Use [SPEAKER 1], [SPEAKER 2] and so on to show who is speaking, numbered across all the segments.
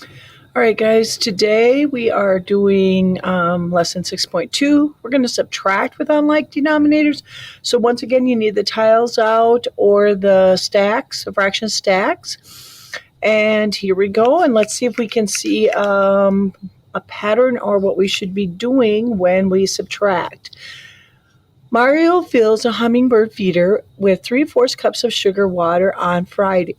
[SPEAKER 1] All right, guys, today we are doing lesson 6.2. We're going to subtract with unlike denominators. So once again, you need the tiles out or the stacks, the fraction stacks. And here we go. And let's see if we can see a pattern or what we should be doing when we subtract. Mario fills a hummingbird feeder with 3/4 cups of sugar water on Friday.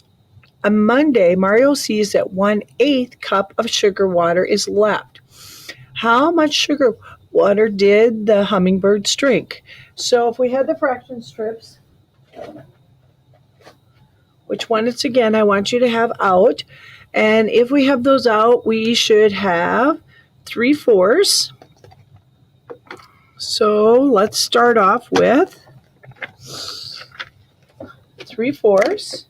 [SPEAKER 1] On Monday, Mario sees that 1/8 cup of sugar water is left. How much sugar water did the hummingbirds drink? So if we had the fraction strips, which once again I want you to have out, and if we have those out, we should have 3/4. So let's start off with 3/4.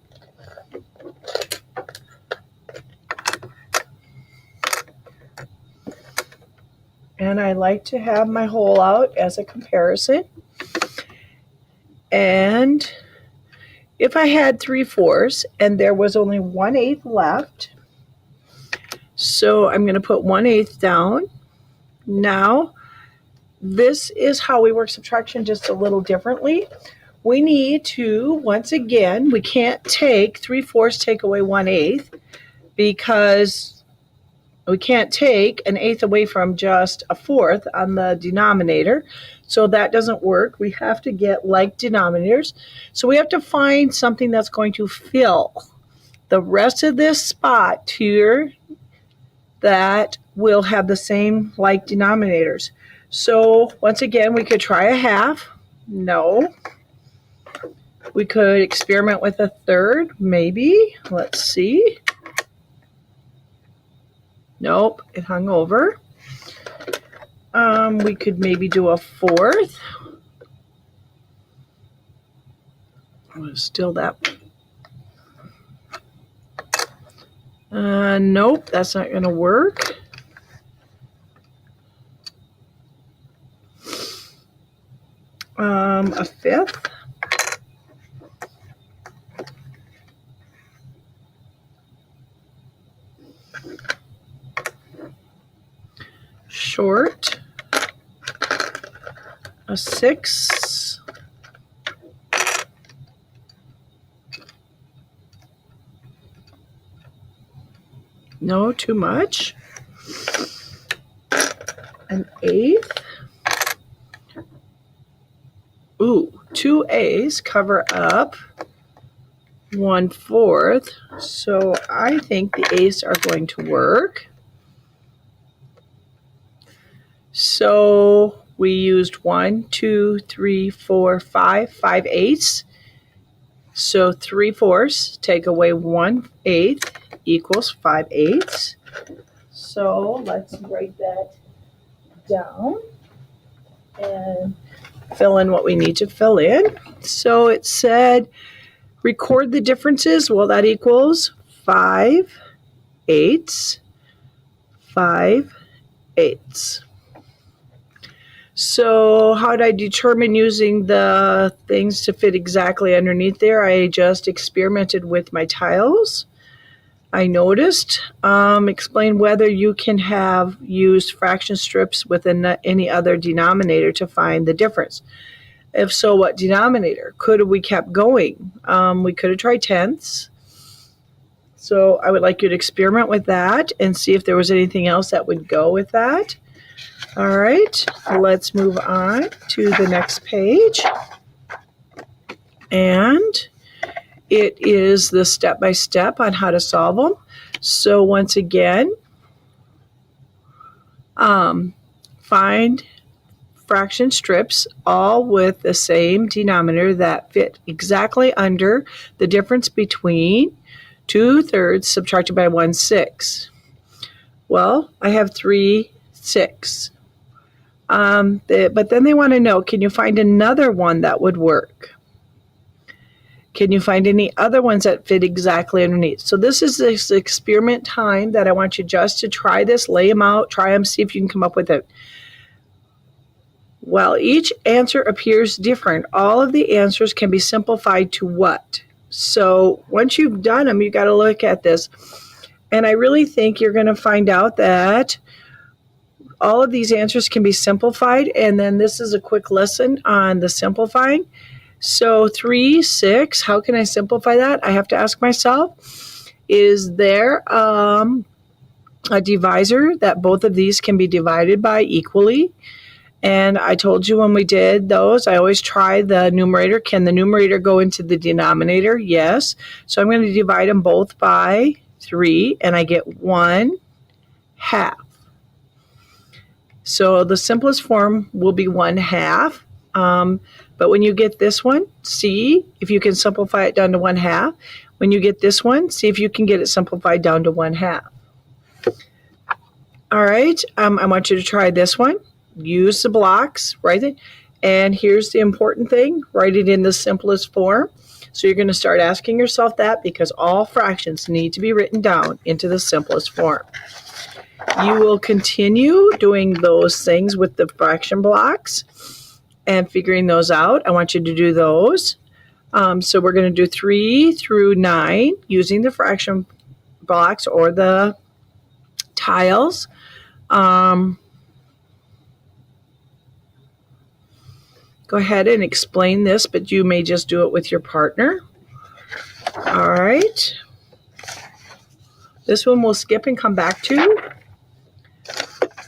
[SPEAKER 1] And I like to have my whole out as a comparison. And if I had 3/4 and there was only 1/8 left, so I'm going to put 1/8 down. Now, this is how we work subtraction just a little differently. We need to, once again, we can't take 3/4 take away 1/8 because we can't take 1/8 away from just 1/4 on the denominator. So that doesn't work. We have to get like denominators. So we have to find something that's going to fill the rest of this spot here that will have the same like denominators. So once again, we could try 1/2. No. We could experiment with 1/3, maybe. Let's see. Nope, it hung over. We could maybe do 1/4. Still that. Nope, that's not going to work. A 1/5. Short. A 1/6. No, too much. An 1/8. Ooh, 2 A's cover up 1/4. So I think the A's are going to work. So we used 1, 2, 3, 4, 5, 5/8. So 3/4 take away 1/8 equals 5/8. So let's write that down and fill in what we need to fill in. So it said record the differences. Well, that equals 5/8, 5/8. So how did I determine using the things to fit exactly underneath there? I just experimented with my tiles. I noticed. Explain whether you can have used fraction strips with any other denominator to find the difference. If so, what denominator? Could have we kept going? We could have tried tenths. So I would like you to experiment with that and see if there was anything else that would go with that. All right, let's move on to the next page. And it is the step-by-step on how to solve them. So once again, find fraction strips all with the same denominator that fit exactly under the difference between 2/3 subtracted by 1/6. Well, I have 3/6. But then they want to know, can you find another one that would work? Can you find any other ones that fit exactly underneath? So this is this experiment time that I want you just to try this, lay them out, try them, see if you can come up with it. While each answer appears different, all of the answers can be simplified to what? So once you've done them, you've got to look at this. And I really think you're going to find out that all of these answers can be simplified. And then this is a quick lesson on the simplifying. So 3, 6, how can I simplify that? I have to ask myself, is there a divisor that both of these can be divided by equally? And I told you when we did those, I always try the numerator. Can the numerator go into the denominator? Yes. So I'm going to divide them both by 3, and I get 1/2. So the simplest form will be 1/2. But when you get this one, see if you can simplify it down to 1/2. When you get this one, see if you can get it simplified down to 1/2. All right, I want you to try this one. Use the blocks, write it. And here's the important thing, write it in the simplest form. So you're going to start asking yourself that, because all fractions need to be written down into the simplest form. You will continue doing those things with the fraction blocks and figuring those out. I want you to do those. So we're going to do 3 through 9 using the fraction blocks or the tiles. Go ahead and explain this, but you may just do it with your partner. All right. This one we'll skip and come back to.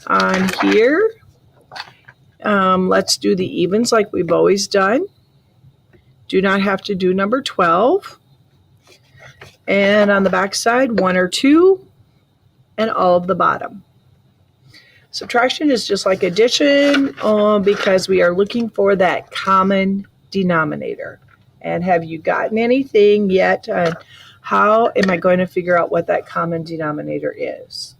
[SPEAKER 1] On here, let's do the evens like we've always done. Do not have to do number 12. And on the back side, 1 or 2, and all of the bottom. Subtraction is just like addition because we are looking for that common denominator. And have you gotten anything yet on how am I going to figure out what that common denominator is?